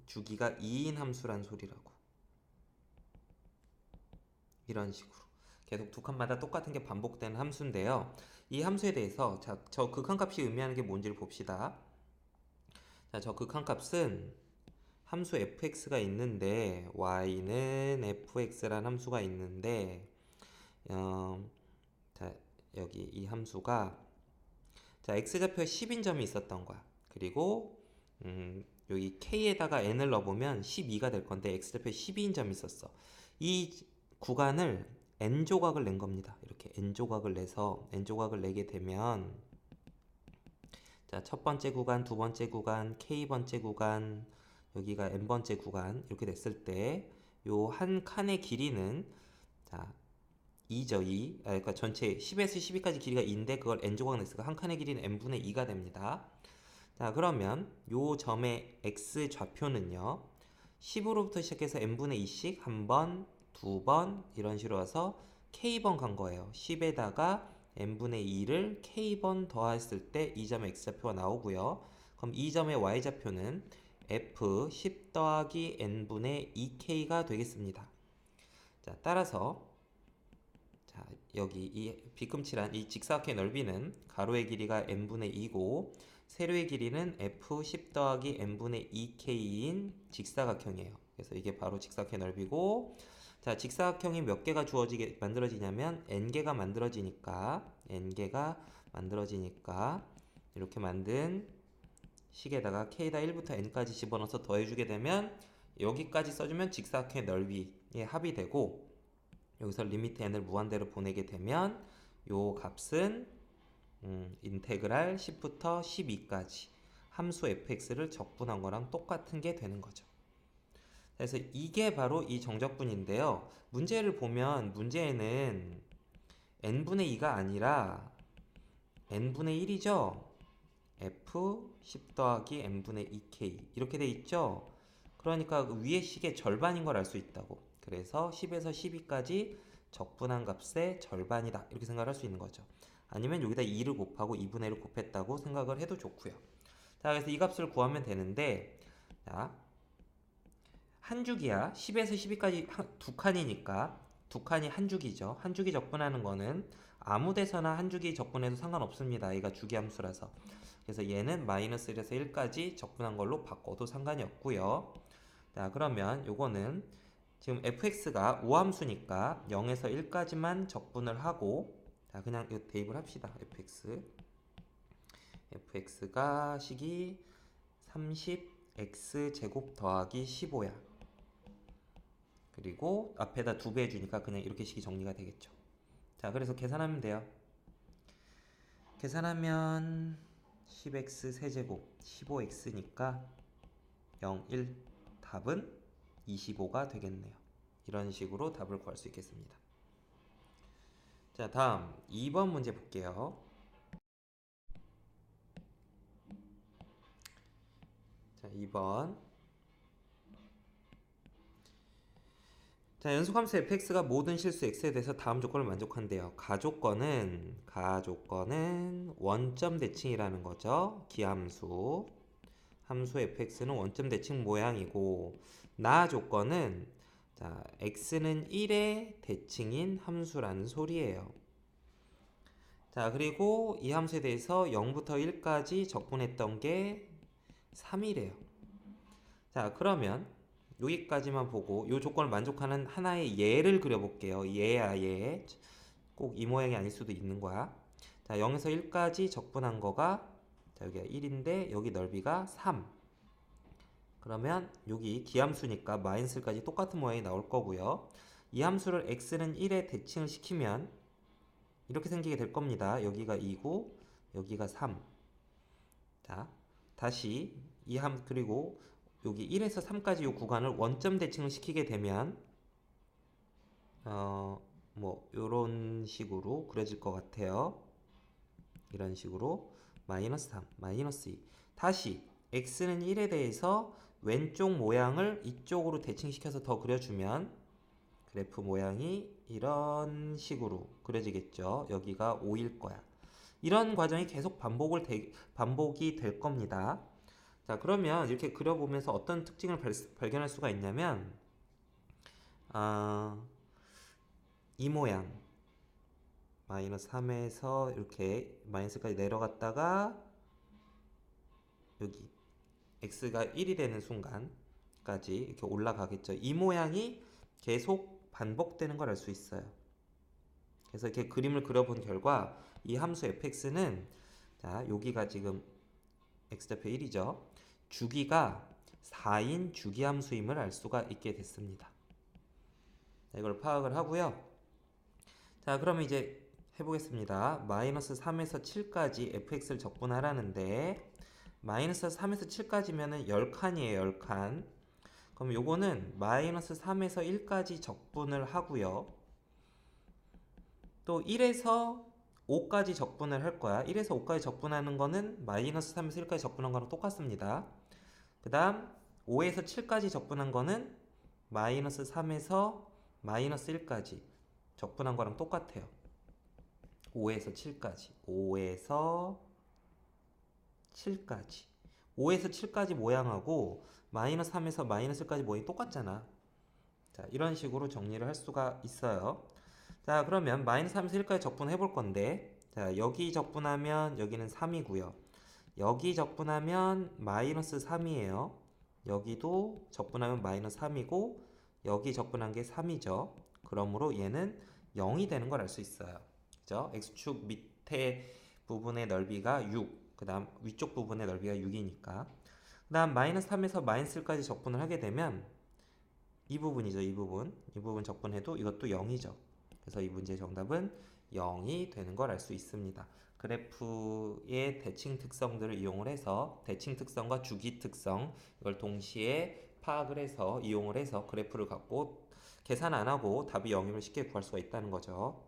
주기가 2인 함수란 소리라고. 이런 식으로 계속 두 칸마다 똑같은 게 반복되는 함수인데요. 이 함수에 대해서 저 극한값이 의미하는 게 뭔지를 봅시다. 자, 저 극한값은 함수 fx가 있는데 y는 fx란 함수가 있는데 자, 여기 이 함수가 자, x좌표에 10인 점이 있었던 거야. 그리고 여기 k에다가 n을 넣어보면 12가 될 건데 x좌표에 12인 점이 있었어. 이 구간을 n조각을 낸 겁니다. 이렇게 n조각을 내서 n조각을 내게 되면 자, 첫 번째 구간, 두 번째 구간, k번째 구간, 여기가 n번째 구간 이렇게 됐을 때 요 한 칸의 길이는 자 2죠. 2. 그러니까 전체 10에서 12까지 길이가 2인데 그걸 n조각 냈으니까 한 칸의 길이는 n분의 2가 됩니다. 자, 그러면 요 점의 x 좌표는요. 10으로부터 시작해서 n분의 2씩 한 번, 두 번 이런 식으로 와서 k번 간 거예요. 10에다가 n분의 2를 k번 더했을 때 이 점의 x좌표가 나오고요. 그럼 이 점의 y좌표는 f 10 더하기 n분의 2k가 되겠습니다. 자, 따라서 자, 여기 이 비금칠한 이 직사각형의 넓이는 가로의 길이가 n분의 2고 세로의 길이는 f 10 더하기 n분의 2k인 직사각형이에요. 그래서 이게 바로 직사각형의 넓이고 자, 직사각형이 몇 개가 만들어지냐면 n개가 만들어지니까 이렇게 만든 식에다가 k에다 1부터 n까지 집어넣어서 더해주게 되면 여기까지 써주면 직사각형의 넓이의 합이 되고 여기서 리미트 n을 무한대로 보내게 되면 요 값은 인테그랄 10부터 12까지 함수 fx를 적분한 거랑 똑같은 게 되는 거죠. 그래서 이게 바로 이 정적분인데요. 문제를 보면 문제에는 n분의 2가 아니라 n분의 1이죠. f 10 더하기 n분의 2k 이렇게 돼 있죠. 그러니까 그 위의 식의 절반인 걸 알 수 있다고. 그래서 10에서 12까지 적분한 값의 절반이다 이렇게 생각을 할 수 있는 거죠. 아니면 여기다 2를 곱하고 2분의 1을 곱했다고 생각을 해도 좋고요. 자, 그래서 이 값을 구하면 되는데 자, 한 주기야. 10에서 12까지 두 칸이니까 두 칸이 한 주기죠. 한 주기 적분하는 거는 아무 데서나 한 주기 적분해도 상관없습니다. 얘가 주기함수라서. 그래서 얘는 마이너스 1에서 1까지 적분한 걸로 바꿔도 상관이 없고요. 자, 그러면 요거는 지금 fx가 우함수니까 0에서 1까지만 적분을 하고 자, 그냥 이 대입을 합시다. fx가 식이 30x 제곱 더하기 15야. 그리고 앞에다 2배 해주니까 그냥 이렇게 식이 정리가 되겠죠. 자, 그래서 계산하면 돼요. 계산하면 10x 세제곱 15x니까 0, 1 답은 25가 되겠네요. 이런 식으로 답을 구할 수 있겠습니다. 자, 다음 2번 문제 볼게요. 자, 2번 자, 연속함수 fx가 모든 실수 x에 대해서 다음 조건을 만족한대요. 가조건은 원점 대칭이라는 거죠. 기함수 함수 fx는 원점 대칭 모양이고 나 조건은 자, x는 1의 대칭인 함수라는 소리예요. 자, 그리고 이 함수에 대해서 0부터 1까지 적분했던 게 3이래요. 자, 그러면 여기까지만 보고 이 조건을 만족하는 하나의 예를 그려볼게요. 예야, 예. 꼭 이 모양이 아닐 수도 있는 거야. 자, 0에서 1까지 적분한 거가 자, 여기가 1인데 여기 넓이가 3. 그러면 여기 기함수니까 마이너스까지 똑같은 모양이 나올 거고요. 이 함수를 x는 1에 대칭을 시키면 이렇게 생기게 될 겁니다. 여기가 2고 여기가 3. 자, 다시 그리고 여기 1에서 3까지 이 구간을 원점 대칭을 시키게 되면 뭐 이런 식으로 그려질 것 같아요. 이런 식으로 마이너스 3, 마이너스 2. 다시 x는 1에 대해서 왼쪽 모양을 이쪽으로 대칭시켜서 더 그려주면 그래프 모양이 이런 식으로 그려지겠죠. 여기가 5일 거야. 이런 과정이 계속 반복이 될 겁니다. 자, 그러면 이렇게 그려보면서 어떤 특징을 발견할 수가 있냐면, 아, 이 모양 마이너스 3에서 이렇게 마이너스까지 내려갔다가 여기 x가 1이 되는 순간까지 이렇게 올라가겠죠. 이 모양이 계속 반복되는 걸 알 수 있어요. 그래서 이렇게 그림을 그려본 결과 이 함수 fx는, 자, 여기가 지금 x좌표 1이죠. 주기가 4인 주기함수임을 알 수가 있게 됐습니다. 자, 이걸 파악을 하고요. 자, 그러면 이제 해보겠습니다. 마이너스 3에서 7까지 fx를 적분하라는데, 마이너스 3에서 7까지면은 10칸이에요. 10칸. 그럼 요거는 마이너스 3에서 1까지 적분을 하고요. 또 1에서 5까지 적분을 할 거야. 1에서 5까지 적분하는 거는 마이너스 3에서 1까지 적분한 거랑 똑같습니다. 그 다음 5에서 7까지 적분한 거는 마이너스 3에서 마이너스 1까지 적분한 거랑 똑같아요. 5에서 7까지 5에서 7까지 5에서 7까지 모양하고 마이너스 3에서 마이너스 1까지 모양이 똑같잖아. 자, 이런 식으로 정리를 할 수가 있어요. 자, 그러면 마이너스 3에서 1까지 적분해 볼 건데, 자, 여기 적분하면 여기는 3이고요. 여기 적분하면 마이너스 3이에요. 여기도 적분하면 마이너스 3이고 여기 적분한 게 3이죠. 그러므로 얘는 0이 되는 걸 알 수 있어요. 그죠? x축 밑에 부분의 넓이가 6, 그 다음 위쪽 부분의 넓이가 6이니까. 그 다음 마이너스 3에서 마이너스 1까지 적분을 하게 되면 이 부분이죠. 이 부분 적분해도 이것도 0이죠. 그래서 이 문제의 정답은 0이 되는 걸 알 수 있습니다. 그래프의 대칭 특성들을 이용을 해서 대칭 특성과 주기 특성 이걸 동시에 파악을 해서 이용을 해서 그래프를 갖고 계산 안 하고 답이 0임을 쉽게 구할 수가 있다는 거죠.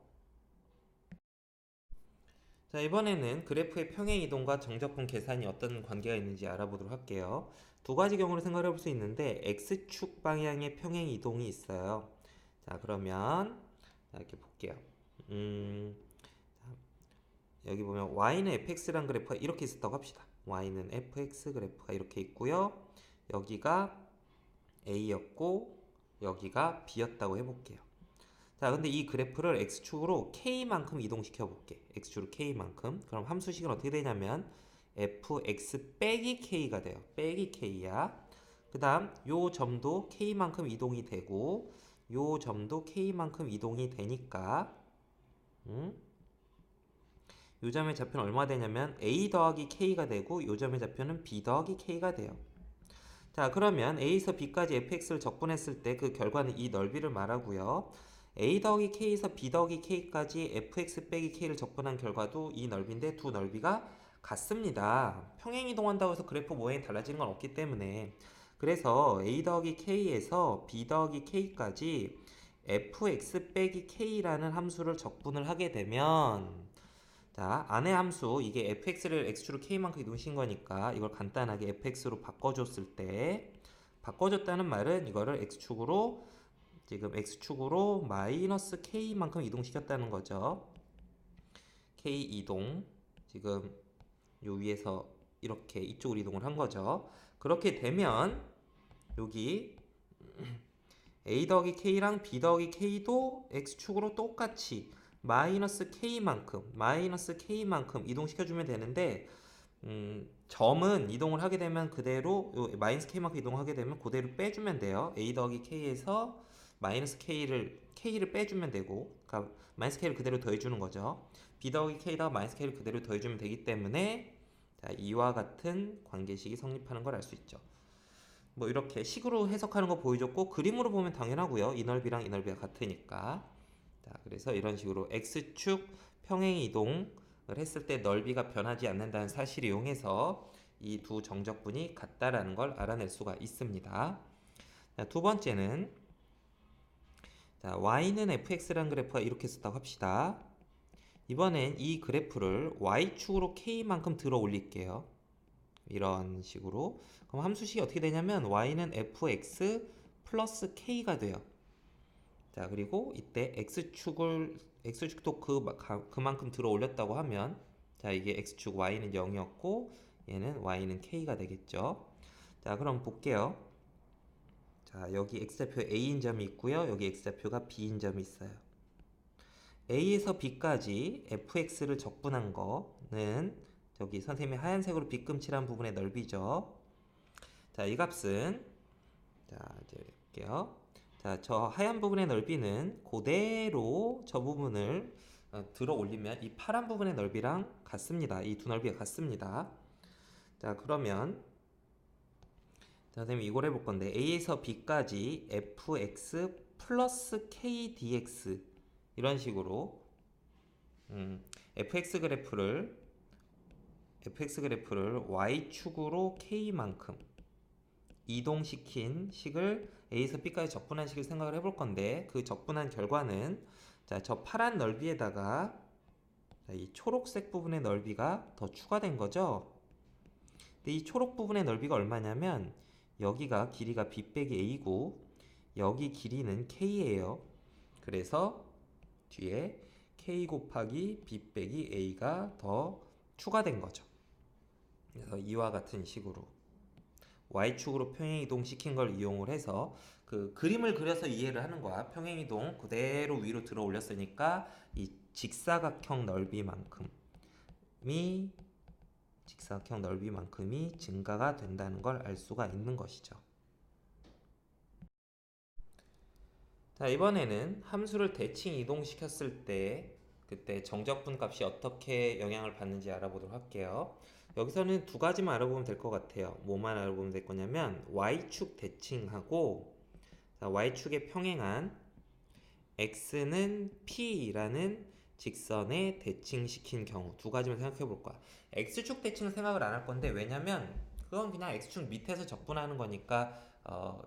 자, 이번에는 그래프의 평행 이동과 정적분 계산이 어떤 관계가 있는지 알아보도록 할게요. 두 가지 경우를 생각해 볼 수 있는데 x축 방향의 평행 이동이 있어요. 자, 그러면 이렇게 볼게요. 여기 보면 y는 fx란 그래프가 이렇게 있었다고 합시다. y는 fx 그래프가 이렇게 있고요. 여기가 a였고 여기가 b였다고 해볼게요. 자, 근데 이 그래프를 x축으로 k만큼 이동시켜 볼게. x축으로 k만큼. 그럼 함수식은 어떻게 되냐면 fx 빼기 k가 돼요. 빼기 k야. 그 다음 요 점도 k만큼 이동이 되고 요 점도 k만큼 이동이 되니까 요 점의 좌표는 얼마 되냐면 a 더하기 k가 되고 요 점의 좌표는 b 더하기 k가 돼요. 자, 그러면 a에서 b까지 fx를 적분했을 때 그 결과는 이 넓이를 말하고요. a 더하기 k에서 b 더하기 k까지 fx 빼기 k를 적분한 결과도 이 넓이인데 두 넓이가 같습니다. 평행 이동한다고 해서 그래프 모양이 달라지는 건 없기 때문에, 그래서 a 더하기 k에서 b 더하기 k까지 fx 빼기 k라는 함수를 적분을 하게 되면, 자, 안의 함수 이게 fx를 x축으로 k만큼 이동시킨 거니까 이걸 간단하게 fx로 바꿔줬을 때, 바꿔줬다는 말은 이거를 x축으로 지금 x축으로 마이너스 k만큼 이동시켰다는 거죠. k 이동, 지금 요 위에서 이렇게 이쪽으로 이동을 한 거죠. 그렇게 되면 여기 a 더하기 k랑 b 더하기 k도 x축으로 똑같이 마이너스 k만큼 이동시켜주면 되는데, 점은 이동을 하게 되면 그대로 마이너스 k만큼 이동하게 되면 그대로 빼주면 돼요. a 더하기 k에서 마이너스 k를 빼주면 되고, 그러니까 마이너스 k를 그대로 더해주는 거죠. b 더하기 k에다가 마이너스 k를 그대로 더해주면 되기 때문에, 자, 이와 같은 관계식이 성립하는 걸 알 수 있죠. 뭐 이렇게 식으로 해석하는 거 보여줬고, 그림으로 보면 당연하고요. 이 넓이랑 이 넓이가 같으니까. 자, 그래서 이런 식으로 x축 평행 이동을 했을 때 넓이가 변하지 않는다는 사실을 이용해서 이 두 정적분이 같다라는 걸 알아낼 수가 있습니다. 자, 두 번째는, 자, y는 fx라는 그래프가 이렇게 썼다고 합시다. 이번엔 이 그래프를 y축으로 k만큼 들어 올릴게요. 이런 식으로. 그럼 함수식이 어떻게 되냐면 y는 fx 플러스 k가 돼요. 자, 그리고 이때 x축도 그만큼 들어 올렸다고 하면, 자, 이게 x축 y는 0이었고 얘는 y는 k가 되겠죠. 자, 그럼 볼게요. 자, 여기 x좌표 a인 점이 있고요. 여기 x좌표가 b인 점이 있어요. a에서 b까지 fx를 적분한 거는 저기 선생님이 하얀색으로 빗금칠한 부분의 넓이죠. 자, 이 값은 자, 이제 볼게요. 자, 저 하얀 부분의 넓이는 그대로 저 부분을 들어 올리면 이 파란 부분의 넓이랑 같습니다. 이 두 넓이가 같습니다. 자, 그러면 자, 선생님 이걸 해볼 건데 a에서 b까지 fx 플러스 k dx 이런 식으로 fx 그래프를 y축으로 k만큼 이동시킨 식을 a에서 b까지 적분한 식을 생각을 해볼 건데 그 적분한 결과는 자, 저 파란 넓이에다가 자, 이 초록색 부분의 넓이가 더 추가된 거죠. 근데 이 초록 부분의 넓이가 얼마냐면 여기가 길이가 b 빼기 a고 여기 길이는 k예요. 그래서 뒤에 k 곱하기 b 빼기 a가 더 추가된 거죠. 그래서 이와 같은 식으로 y축으로 평행이동 시킨 걸 이용을 해서 그 그림을 그려서 이해를 하는 거야. 평행이동 그대로 위로 들어 올렸으니까 이 직사각형 넓이만큼이 증가가 된다는 걸 알 수가 있는 것이죠. 자, 이번에는 함수를 대칭 이동시켰을 때 그때 정적분 값이 어떻게 영향을 받는지 알아보도록 할게요. 여기서는 두 가지만 알아보면 될 것 같아요. 뭐만 알아보면 될 거냐면 y축 대칭하고 자, y축에 평행한 x는 p라는 직선에 대칭시킨 경우 두 가지만 생각해 볼 거야. x축 대칭은 생각을 안 할 건데 왜냐면 그건 그냥 x축 밑에서 적분하는 거니까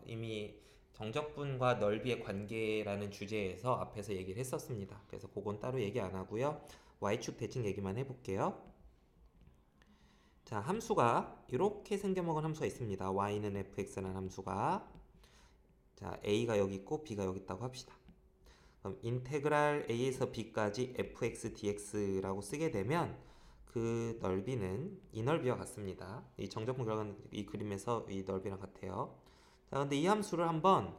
이미 정적분과 넓이의 관계라는 주제에서 앞에서 얘기를 했었습니다. 그래서 그건 따로 얘기 안 하고요. y축 대칭 얘기만 해볼게요. 자, 함수가 이렇게 생겨먹은 함수가 있습니다. y는 fx라는 함수가 자, a가 여기 있고 b가 여기 있다고 합시다. 그럼 인테그랄 a에서 b까지 fx dx라고 쓰게 되면 그 넓이는 이 넓이와 같습니다. 이 정적분 결과는 이 그림에서 이 넓이랑 같아요. 자, 근데 이 함수를 한번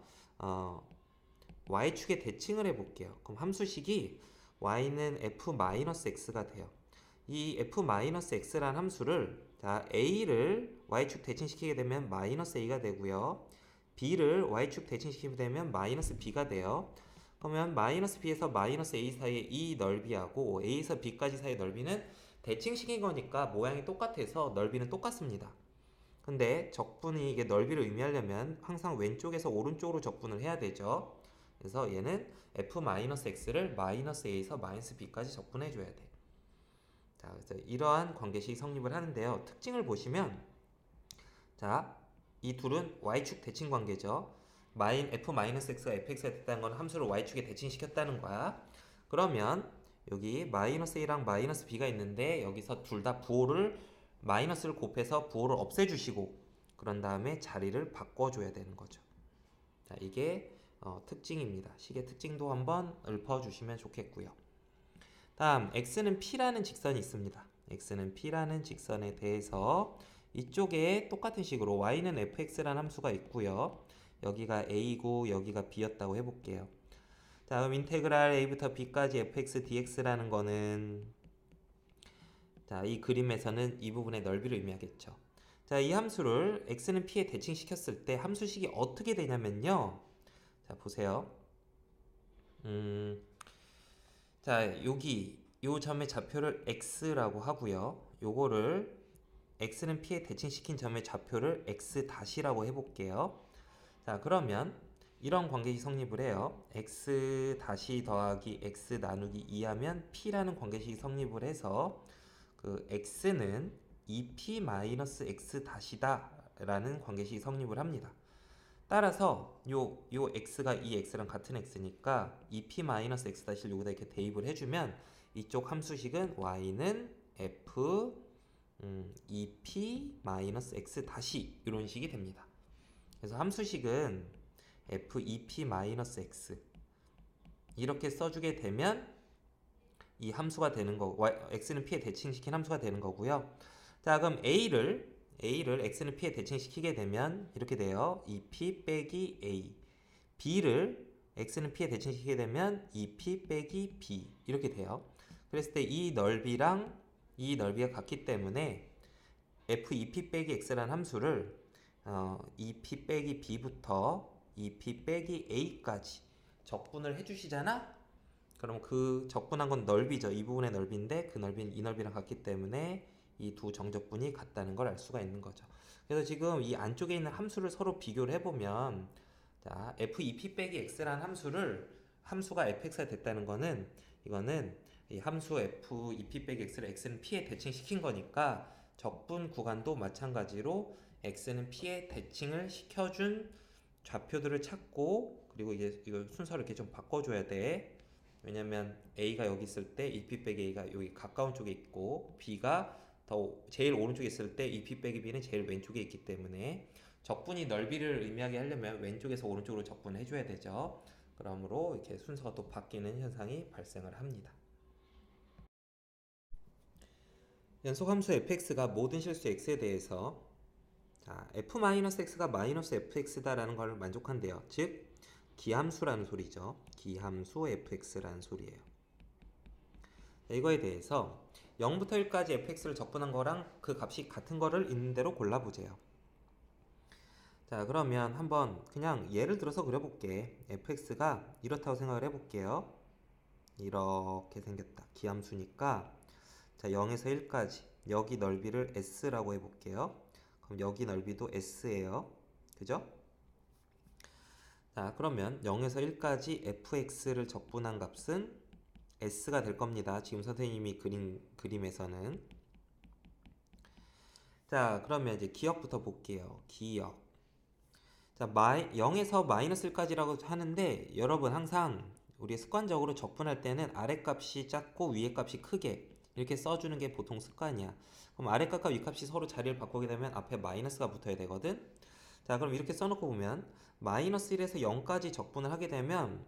y축에 대칭을 해볼게요. 그럼 함수식이 y는 f-x가 돼요. 이 f-x라는 함수를 자, a를 y축 대칭시키게 되면 -a가 되고요. b를 y축 대칭시키게 되면 -b가 돼요. 그러면 -b에서 -a 사이의 이 넓이하고 a에서 b까지 사이의 넓이는 대칭시킨 거니까 모양이 똑같아서 넓이는 똑같습니다. 근데 적분이 이게 넓이를 의미하려면 항상 왼쪽에서 오른쪽으로 적분을 해야 되죠. 그래서 얘는 f-x를 -a에서 -b까지 적분해 줘야 돼. 자, 그래서 이러한 관계식이 성립을 하는데요. 특징을 보시면 자, 이 둘은 y축 대칭 관계죠. f-x가 fx가 됐다는 건 함수를 y축에 대칭시켰다는 거야. 그러면 여기 -a랑 -b가 있는데 여기서 둘 다 부호를 마이너스를 곱해서 부호를 없애주시고 그런 다음에 자리를 바꿔줘야 되는 거죠. 자, 이게 특징입니다. 식의 특징도 한번 읊어주시면 좋겠고요. 다음 x는 p라는 직선이 있습니다. x는 p라는 직선에 대해서 이쪽에 똑같은 식으로 y는 fx라는 함수가 있고요. 여기가 a고 여기가 b였다고 해볼게요. 자, 그럼 인테그랄 a부터 b까지 fx dx라는 거는 자, 이 그림에서는 이 부분의 넓이를 의미하겠죠. 자, 이 함수를 x는 p에 대칭시켰을 때 함수식이 어떻게 되냐면요. 자, 보세요. 자, 여기 요 점의 좌표를 x라고 하고요. 요거를 x는 p에 대칭시킨 점의 좌표를 x-라고 해볼게요. 자, 그러면 이런 관계식 성립을 해요. x 더하기 x 나누기 2하면 p라는 관계식이 성립을 해서 그 x는 2p-x 다시다 라는 관계식이 성립을 합니다. 따라서 요 x가 이 x랑 같은 x니까 2p-x 다시를 여기다 이렇게 대입을 해주면 이쪽 함수식은 y는 f 2p-x 다시 이런 식이 됩니다. 그래서 함수식은 f 2p-x 이렇게 써주게 되면 이 함수가 되는 거 x는 p에 대칭시킨 함수가 되는 거고요. 자, 그럼 A를 X는 P에 대칭시키게 되면 이렇게 돼요. 2P 빼기 A. B를 X는 P에 대칭시키게 되면 2P 빼기 B. 이렇게 돼요. 그랬을 때 이 넓이랑 이 넓이가 같기 때문에 F2P 빼기 X라는 함수를 2P 빼기 B부터 2P 빼기 A까지 적분을 해주시잖아? 그럼 그 적분한 건 넓이죠. 이 부분의 넓이인데 그 넓이는 이 넓이랑 같기 때문에 이 두 정적분이 같다는 걸 알 수가 있는 거죠. 그래서 지금 이 안쪽에 있는 함수를 서로 비교를 해보면 자, f2p 빼기 x라는 함수가 fx가 됐다는 거는 이거는 이 함수 f2p 빼기 x를 x는 p에 대칭시킨 거니까 적분 구간도 마찬가지로 x는 p에 대칭을 시켜준 좌표들을 찾고 그리고 이제 이거 순서를 이렇게 좀 바꿔줘야 돼. 왜냐면 A가 여기 있을 때 2P 빼기 A가 여기 가까운 쪽에 있고 B가 더 제일 오른쪽에 있을 때 2P 빼기 B는 제일 왼쪽에 있기 때문에 적분이 넓이를 의미하게 하려면 왼쪽에서 오른쪽으로 적분을 해줘야 되죠. 그러므로 이렇게 순서가 또 바뀌는 현상이 발생을 합니다. 연속함수 fx가 모든 실수 x에 대해서 자, f-x가 마이너스 fx다라는 걸 만족한대요. 즉 기함수라는 소리죠. 기함수 fx라는 소리예요. 이거에 대해서 0부터 1까지 fx를 적분한 거랑 그 값이 같은 거를 있는 대로 골라보세요. 자, 그러면 한번 그냥 예를 들어서 그려볼게. fx가 이렇다고 생각을 해볼게요. 이렇게 생겼다. 기함수니까 자, 0에서 1까지 여기 넓이를 s라고 해볼게요. 그럼 여기 넓이도 s예요. 그죠? 자, 그러면 0에서 1까지 fx를 적분한 값은 s가 될 겁니다. 지금 선생님이 그린 그림에서는. 자, 그러면 이제 기억부터 볼게요. 기억. 자, 0에서 마이너스 1까지라고 하는데 여러분 항상 우리 습관적으로 적분할 때는 아래 값이 작고 위에 값이 크게 이렇게 써주는 게 보통 습관이야. 그럼 아래 값과 위 값이 서로 자리를 바꾸게 되면 앞에 마이너스가 붙어야 되거든. 자, 그럼 이렇게 써놓고 보면 마이너스 1에서 0까지 적분을 하게 되면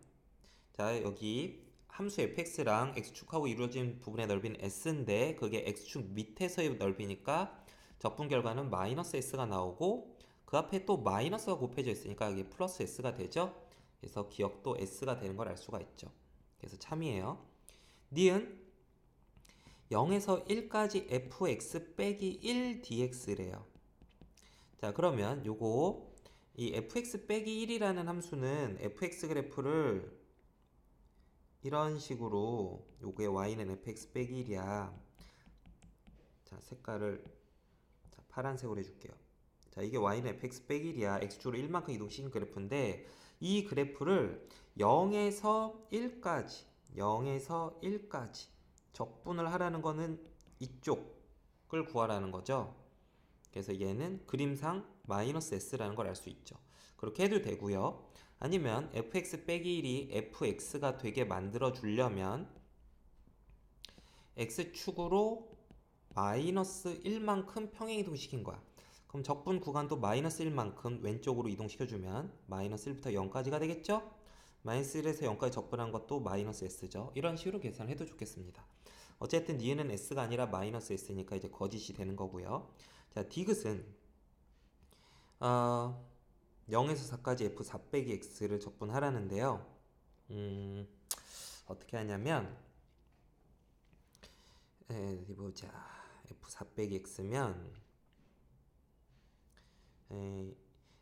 자, 여기 함수 fx랑 x축하고 이루어진 부분의 넓이는 s인데 그게 x축 밑에서의 넓이니까 적분 결과는 마이너스 s가 나오고 그 앞에 또 마이너스가 곱해져 있으니까 이게 플러스 s가 되죠. 그래서 기억도 s가 되는 걸 알 수가 있죠. 그래서 참이에요. 니은 0에서 1까지 fx 빼기 1 dx래요. 자, 그러면 요거 이 fx 빼기 1이라는 함수는 fx 그래프를 이런 식으로 요게 y는 fx 빼기 1이야. 자, 색깔을 자, 파란색으로 해줄게요. 자, 이게 y는 fx 빼기 1이야. x축으로 1만큼 이동시킨 그래프인데 이 그래프를 0에서 1까지 적분을 하라는 거는 이쪽을 구하라는 거죠. 그래서 얘는 그림상 마이너스 s라는 걸 알 수 있죠. 그렇게 해도 되고요. 아니면 fx 빼기 1이 fx가 되게 만들어 주려면 x축으로 마이너스 1만큼 평행 이동시킨 거야. 그럼 적분 구간도 마이너스 1만큼 왼쪽으로 이동시켜주면 마이너스 1부터 0까지가 되겠죠? 마이너스 1에서 0까지 적분한 것도 마이너스 s죠. 이런 식으로 계산해도 좋겠습니다. 어쨌든 니은은 s가 아니라 마이너스 s니까 이제 거짓이 되는 거고요. 자, 디귿은 0에서 4까지 f4 빼기 x를 적분하라는데요. 어떻게 하냐면 어디 보자. f4 빼기 x면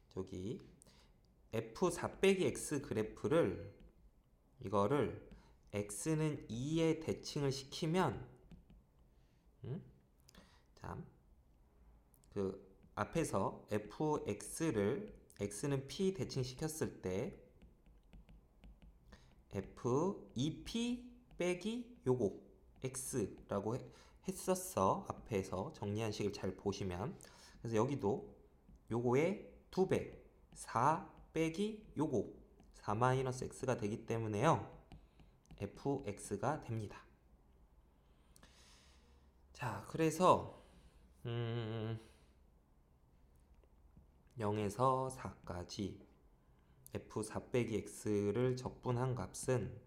저기 f4 빼기 x 그래프를 이거를 x는 2에 대칭을 시키면 참, 그 앞에서 fx를 x는 p 대칭 시켰을 때 f2p 빼기 요거 x라고 했었어. 앞에서 정리한 식을 잘 보시면. 그래서 여기도 요거의 2배 4 빼기 요거 4-x가 되기 때문에요. fx가 됩니다. 자, 그래서 0에서 4까지 f4 빼기 x를 적분한 값은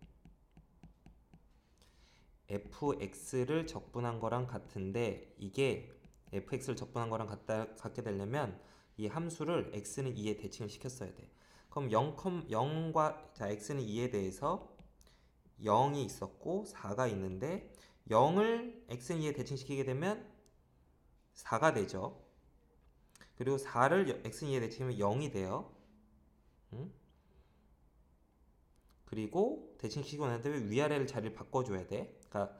fx를 적분한 거랑 같은데 이게 fx를 적분한 거랑 같게 되려면 이 함수를 x는 2에 대칭을 시켰어야 돼. 그럼 0과 자 x는 2에 대해서 0이 있었고 4가 있는데 0을 x는 2에 대칭시키게 되면 4가 되죠. 그리고 4를 x는 2에 대칭하면 0이 돼요. 응? 그리고 대칭시키고 난 다음에 위아래를 자리를 바꿔줘야 돼. 그러니까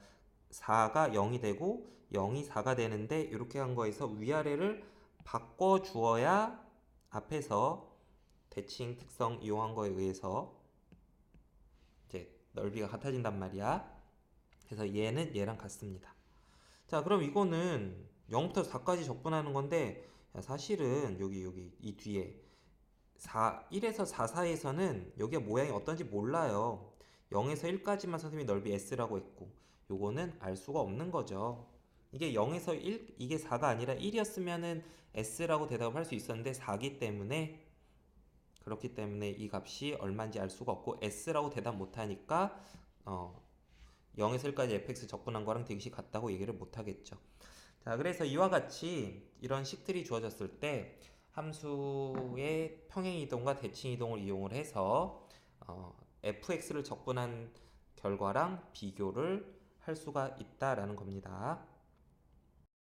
4가 0이 되고 0이 4가 되는데 이렇게 한 거에서 위아래를 바꿔주어야 앞에서 대칭 특성 이용한 거에 의해서 이제 넓이가 같아진단 말이야. 그래서 얘는 얘랑 같습니다. 자, 그럼 이거는 0부터 4까지 적분하는 건데 사실은 여기 이 뒤에 1에서 4 사이에서는 여기가 모양이 어떤지 몰라요. 0에서 1까지만 선생님이 넓이 S라고 했고 요거는 알 수가 없는 거죠. 이게 0에서 1, 이게 4가 아니라 1이었으면은 S라고 대답을 할 수 있었는데 4기 때문에 그렇기 때문에 이 값이 얼마인지 알 수가 없고 S라고 대답 못하니까 0에서 1까지 fx 적분한 거랑 대시 같다고 얘기를 못하겠죠. 자, 그래서 이와 같이 이런 식들이 주어졌을 때 함수의 평행이동과 대칭이동을 이용을 해서 fx를 적분한 결과랑 비교를 할 수가 있다라는 겁니다.